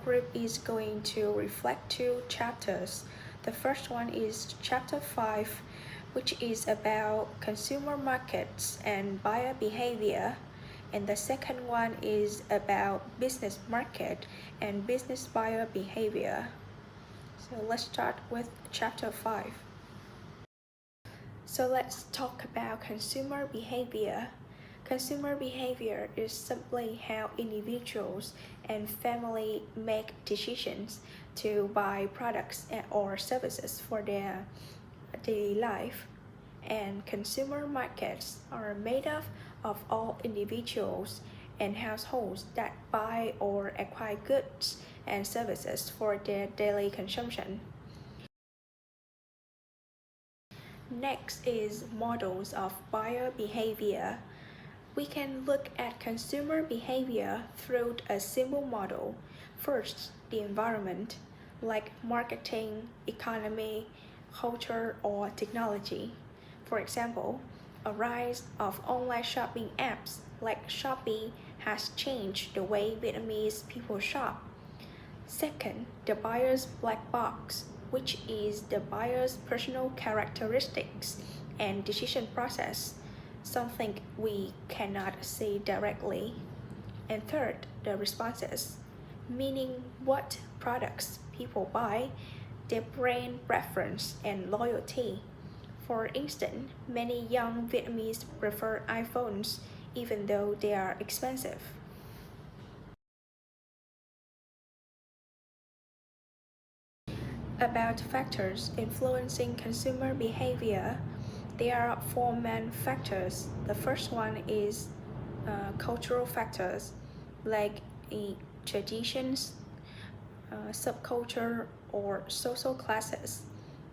group is going to reflect two chapters. The first one is chapter 5, which is about consumer markets and buyer behavior. And the second one is about business market and business buyer behavior. So let's start with chapter 5. So let's talk about consumer behavior. Consumer behavior is simply how individuals and families make decisions to buy products or services for their daily life. And consumer markets are made up of all individuals and households that buy or acquire goods and services for their daily consumption. Next is models of buyer behavior. We can look at consumer behavior through a simple model. First, the environment, like marketing, economy, culture, or technology. For example, a rise of online shopping apps like Shopee has changed the way Vietnamese people shop. Second, the buyer's black box, which is the buyer's personal characteristics and decision process, something we cannot see directly. And third, the responses, meaning what products people buy, their brand preference and loyalty. For instance, many young Vietnamese prefer iPhones even though they are expensive. About factors influencing consumer behavior, there are four main factors. The first one is cultural factors like traditions, subculture, or social classes.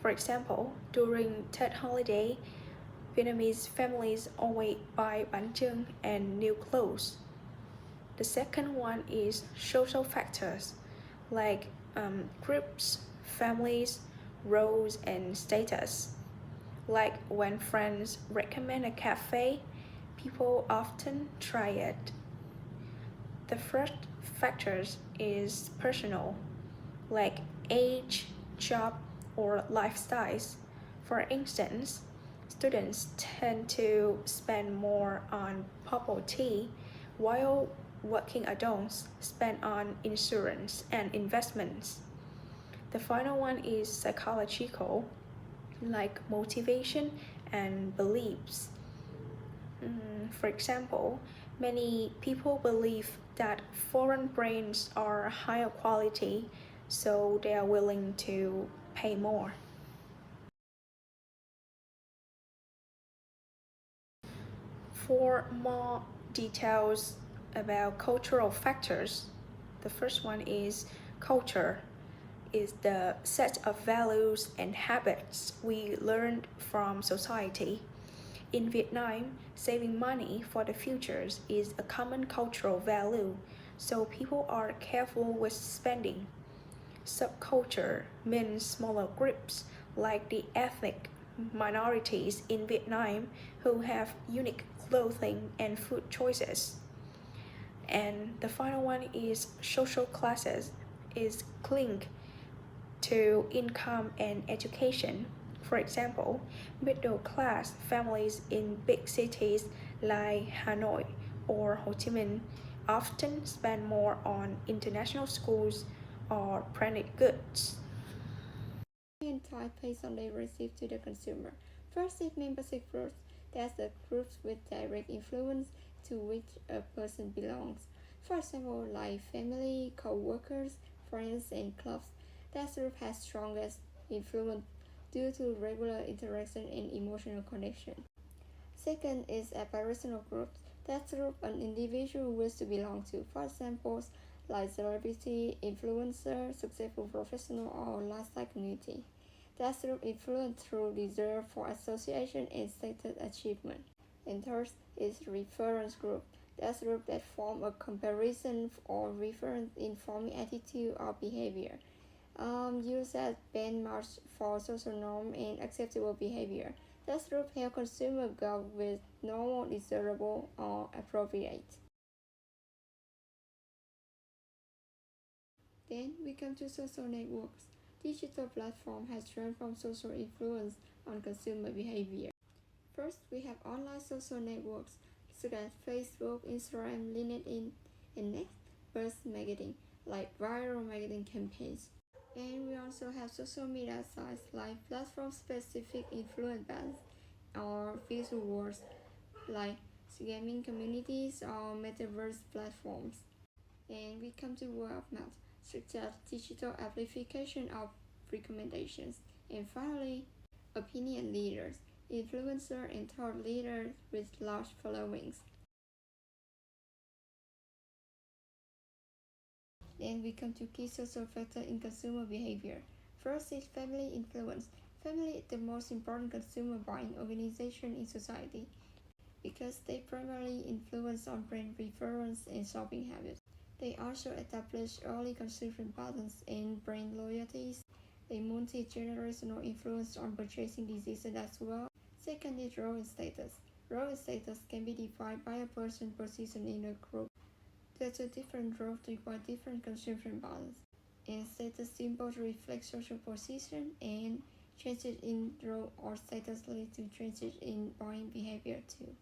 For example, during Tết holiday, Vietnamese families always buy bánh chưng and new clothes. The second one is social factors like groups, families, roles, and status. Like when friends recommend a cafe, people often try it. The first factor is personal, like age, job, or lifestyles. For instance, students tend to spend more on bubble tea, while working adults spend on insurance and investments. The final one is psychological, like motivation and beliefs. For example, many people believe that foreign brands are higher quality, so they are willing to pay more. For more details about cultural factors, the first one is culture. Is the set of values and habits we learned from society. In Vietnam, saving money for the future is a common cultural value, so people are careful with spending. Subculture means smaller groups like the ethnic minorities in Vietnam who have unique clothing and food choices. And the final one is social classes, is linked to income and education. For example, middle-class families in big cities like Hanoi or Ho Chi Minh often spend more on international schools or branded goods. Type based on they receive to the consumer. First is membership groups. That's the groups with direct influence to which a person belongs. For example, like family, co-workers, friends, and clubs. That group has strongest influence due to regular interaction and emotional connection. Second is aspirational groups. That group an individual wishes to belong to. For example, like celebrity, influencer, successful professional, or lifestyle community. That group influence through desire for association and status achievement. And third is reference group. That's group that form a comparison or reference informing attitude or behavior. Use as benchmarks for social norm and acceptable behavior. That group help consumers go with normal, desirable, or appropriate. Then we come to social networks. Digital platform has transformed social influence on consumer behavior. First, we have online social networks such as Facebook, Instagram, LinkedIn, and next, burst marketing, like viral marketing campaigns. And we also have social media sites like platform-specific influence bands or visual words like gaming communities or metaverse platforms. And we come to word of mouth, such as digital amplification of recommendations. And finally, opinion leaders, influencers and thought leaders with large followings. Then we come to key social factors in consumer behavior. First is family influence. Family is the most important consumer buying organization in society because they primarily influence on brand preference and shopping habits. They also establish early consumption patterns and brand loyalties. A multi-generational influence on purchasing decisions as well. Second is role and status. Role and status can be defined by a person's position in a group. There's a different role require different consumption patterns. And status symbols reflect social position, and changes in role or status lead to changes in buying behavior too.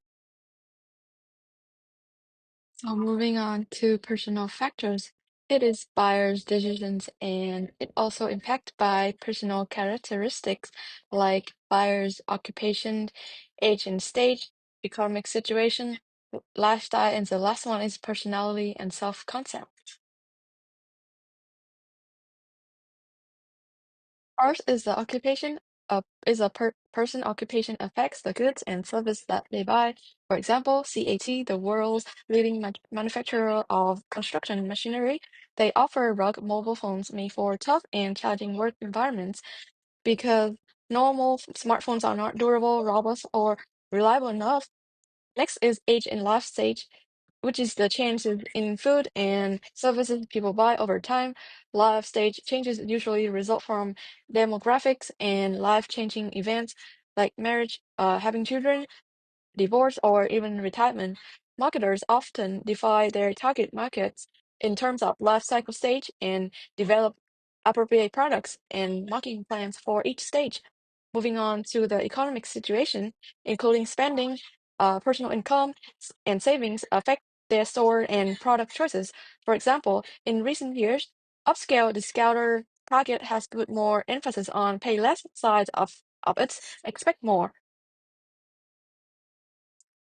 So moving on to personal factors, it is buyer's decisions and it also impacted by personal characteristics like buyer's occupation, age and stage, economic situation, lifestyle, and the last one is personality and self-concept. First is the occupation. Is a person occupation affects the goods and service that they buy. For example, CAT, the world's leading manufacturer of construction machinery, they offer rugged mobile phones made for tough and challenging work environments because normal smartphones are not durable, robust, or reliable enough. Next is age and life stage, which is the changes in food and services people buy over time. Life stage changes usually result from demographics and life-changing events like marriage, having children, divorce, or even retirement. Marketers often define their target markets in terms of life cycle stage and develop appropriate products and marketing plans for each stage. Moving on to the economic situation, including spending, personal income, and savings affect their store and product choices. For example, in recent years, upscale discounter Target has put more emphasis on pay less side of its expect more.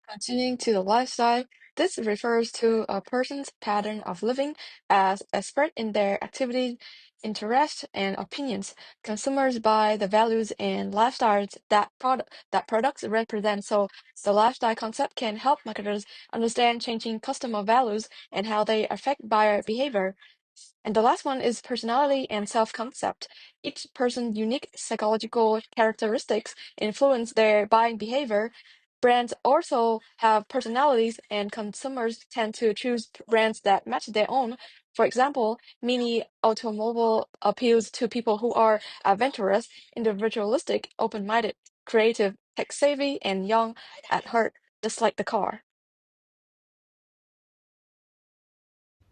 Continuing to the lifestyle, this refers to a person's pattern of living as expressed in their activities, interests, and opinions. Consumers buy the values and lifestyles that products represent. So the lifestyle concept can help marketers understand changing customer values and how they affect buyer behavior. And the last one is personality and self-concept. Each person's unique psychological characteristics influence their buying behavior. Brands also have personalities, and consumers tend to choose brands that match their own. For example, Mini Automobile appeals to people who are adventurous, individualistic, open-minded, creative, tech-savvy, and young at heart, just like the car.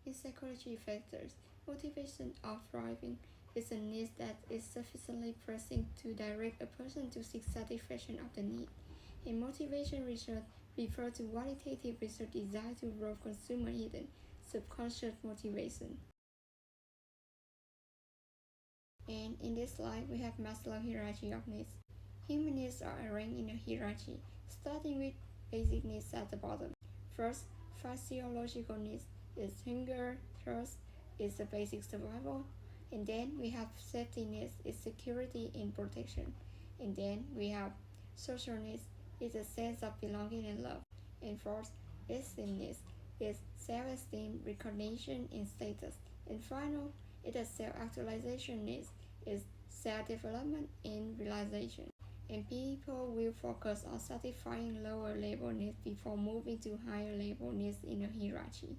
In psychology factors, motivation of thriving is a need that is sufficiently pressing to direct a person to seek satisfaction of the need. In motivation research refers to qualitative research designed to probe consumer hidden subconscious motivation. And in this slide, we have Maslow's hierarchy of needs. Human needs are arranged in a hierarchy, starting with basic needs at the bottom. First, physiological needs is hunger, thirst, is the basic survival. And then we have safety needs, is security and protection. And then we have social needs, is a sense of belonging and love. And fourth, esteem needs, is self-esteem, recognition, and status. And final, it is self-actualization needs, is self-development and realization. And people will focus on satisfying lower level needs before moving to higher level needs in a hierarchy.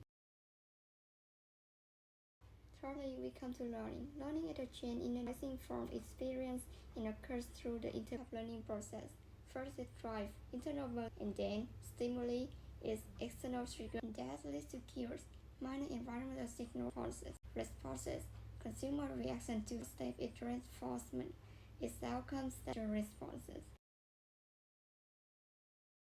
Thirdly, we come to learning. Learning is a change in a rising from experience and occurs through the interactive learning process. First is drive, internal motivation, and then stimuli is external trigger, and that leads to cues, minor environmental signal responses, consumer reaction to step its reinforcement, its outcomes, the responses.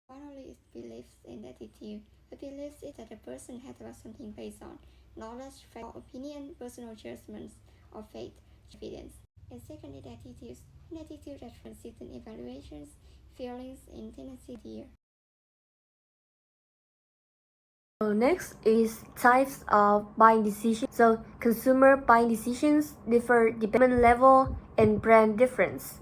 Finally, it believes in attitude. It believes it that a person has about something based on knowledge, fact, or opinion, personal judgments, or faith, evidence. And second is attitudes. An attitude that consistent evaluations, feelings, and tendency here. So next is types of buying decisions. So consumer buying decisions differ depending on level and brand difference.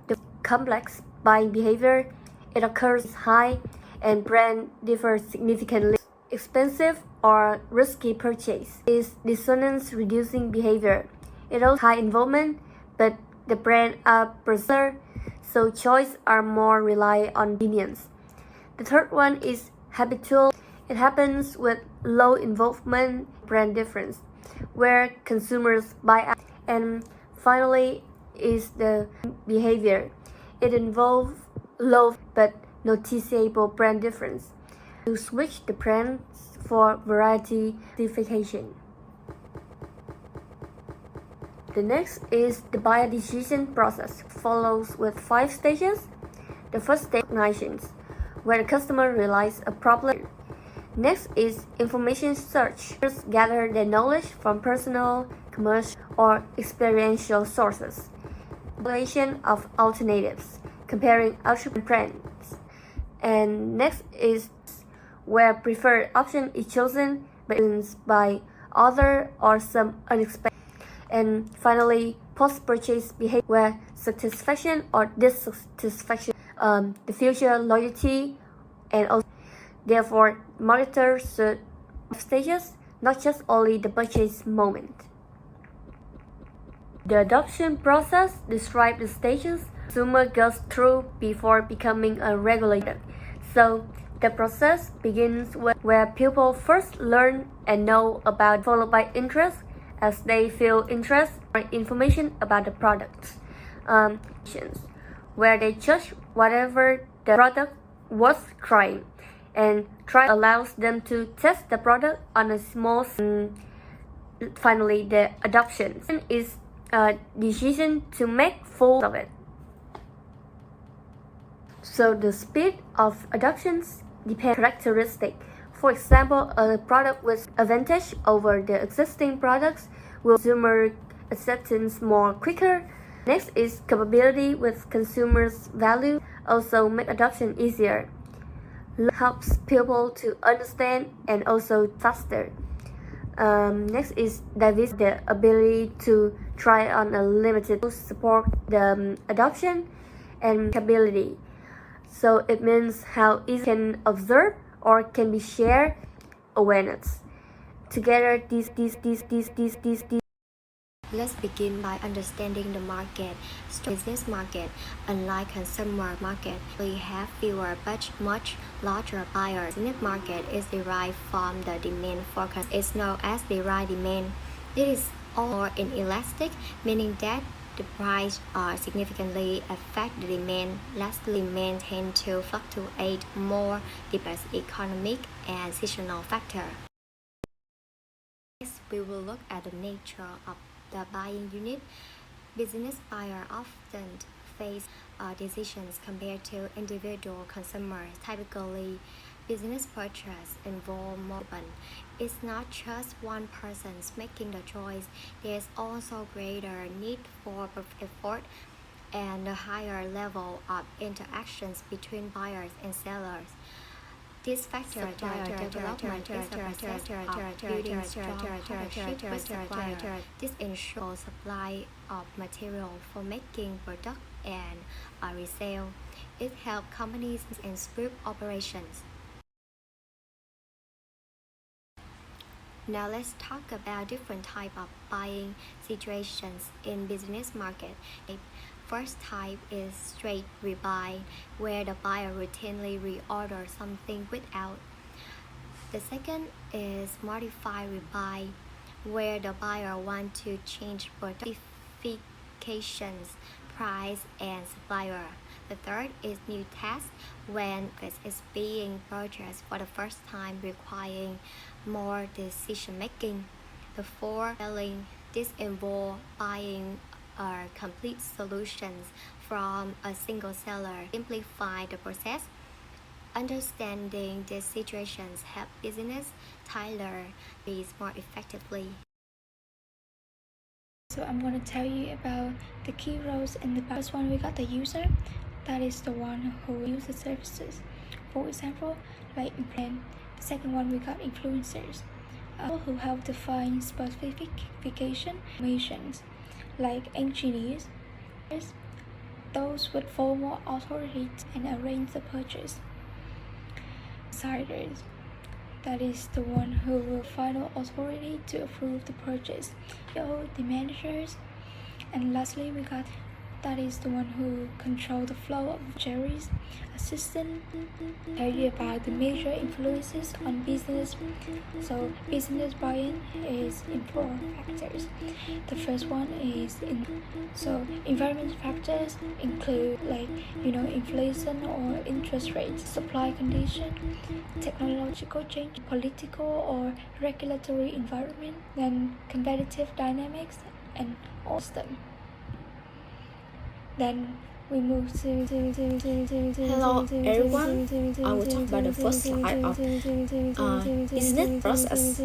The complex buying behavior, it occurs high and brand differs significantly. Expensive or risky purchase is dissonance reducing behavior. It also high involvement, but the brand are preserved, so choice are more rely on convenience. The third one is habitual. It happens with low involvement brand difference, where consumers buy. And finally is the behavior. It involves low but noticeable brand difference. To switch the brands for variety diversification. The next is the buyer decision process. Follows with 5 stages. The first stage is recognition, where the customer realizes a problem. Next is information search. First, gather their knowledge from personal, commercial, or experiential sources. Evaluation of alternatives, comparing alternate brands. And next is where preferred option is chosen by other or some unexpected. And finally, post-purchase behavior, where satisfaction or dissatisfaction, the future loyalty, and also therefore marketers should stages, not just only the purchase moment. The adoption process describes the stages consumer goes through before becoming a regulator. So the process begins where people first learn and know about, followed by interest as they feel interest or information about the product. Where they judge whatever the product worth trying, and try allows them to test the product on a small. Finally, the adoption is a decision to make full of it. So the speed of adoptions depends on characteristic. For example, a product with advantage over the existing products will consumer acceptance more quicker. Next is capability with consumers' value, also make adoption easier. Helps people to understand and also faster. Next is diversity, the ability to try on a limited support the adoption and capability. So it means how easy can observe or can be shared awareness. Together, these. Let's begin by understanding the market. Business market, unlike consumer market, we have fewer but much larger buyers. Business market is derived from the demand forecast. It's known as derived demand. It is all more inelastic, meaning that the price significantly affect the demand. Lastly, demand tend to fluctuate more depends economic and seasonal factor. Next, we will look at the nature of the buying unit. Business buyers often face decisions compared to individual consumers. Typically, business purchase involve more. It's not just one person making the choice. There's also greater need for effort and a higher level of interactions between buyers and sellers. This factor development is a process of building strong partnership with suppliers. This ensures supply of material for making product and resale. It helps companies in smooth operations. Now let's talk about different types of buying situations in business market. First type is straight rebuy, where the buyer routinely reorders something without. The second is modified rebuy, where the buyer wants to change product specifications, price, and supplier. The third is new task, when it is being purchased for the first time, requiring more decision making. The fourth, selling This involves buying complete solutions from a single seller, simplify the process. Understanding these situations help business tailor these more effectively. So I'm going to tell you about the key roles in the first one. We got the user, that is the one who uses services. For example, like in plan. The second one, we got influencers, who help define specification missions, like engineers, those with formal authority and arrange the purchase. Deciders, that is the one who will final authority to approve the purchase. The managers, and lastly we got, that is the one who control the flow of cherries. Assistant tell you about the major influences on business. So business buy-in is in four factors. The first one is environment factors include inflation or interest rates, supply condition, technological change, political or regulatory environment, then competitive dynamics and all them. Then we move to Hello everyone, I will talk about the first slide of business process.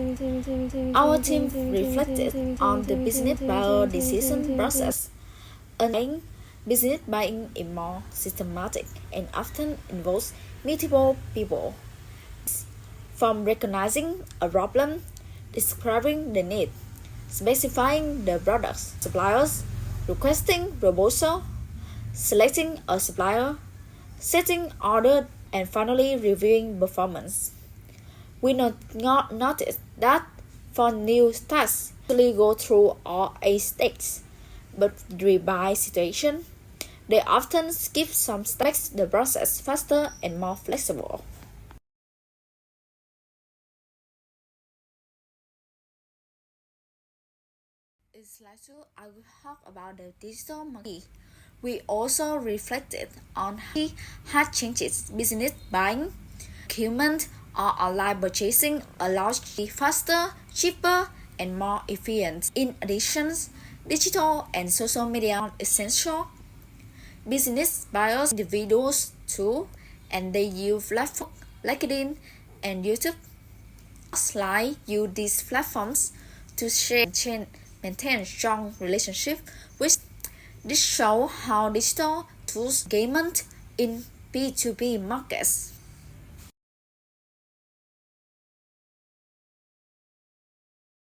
Our team reflected on the business buyer decision process. Business buying is more systematic and often involves multiple people. From recognizing a problem, describing the need, specifying the products, suppliers, requesting proposal, selecting a supplier, setting order, and finally reviewing performance. We noticed that for new tasks, usually go through all 8 stages, but by situation, they often skip some steps, makes the process faster and more flexible. In slide 2, I will talk about the digital marketing. We also reflected on how it had changed business buying. Procurement or online purchasing allows to be faster, cheaper, and more efficient. In addition, digital and social media are essential. Business buyers individuals too, and they use platforms like LinkedIn and YouTube. Slide use these platforms to share and maintain strong relationships with. This shows how digital tools engagement in B2B markets.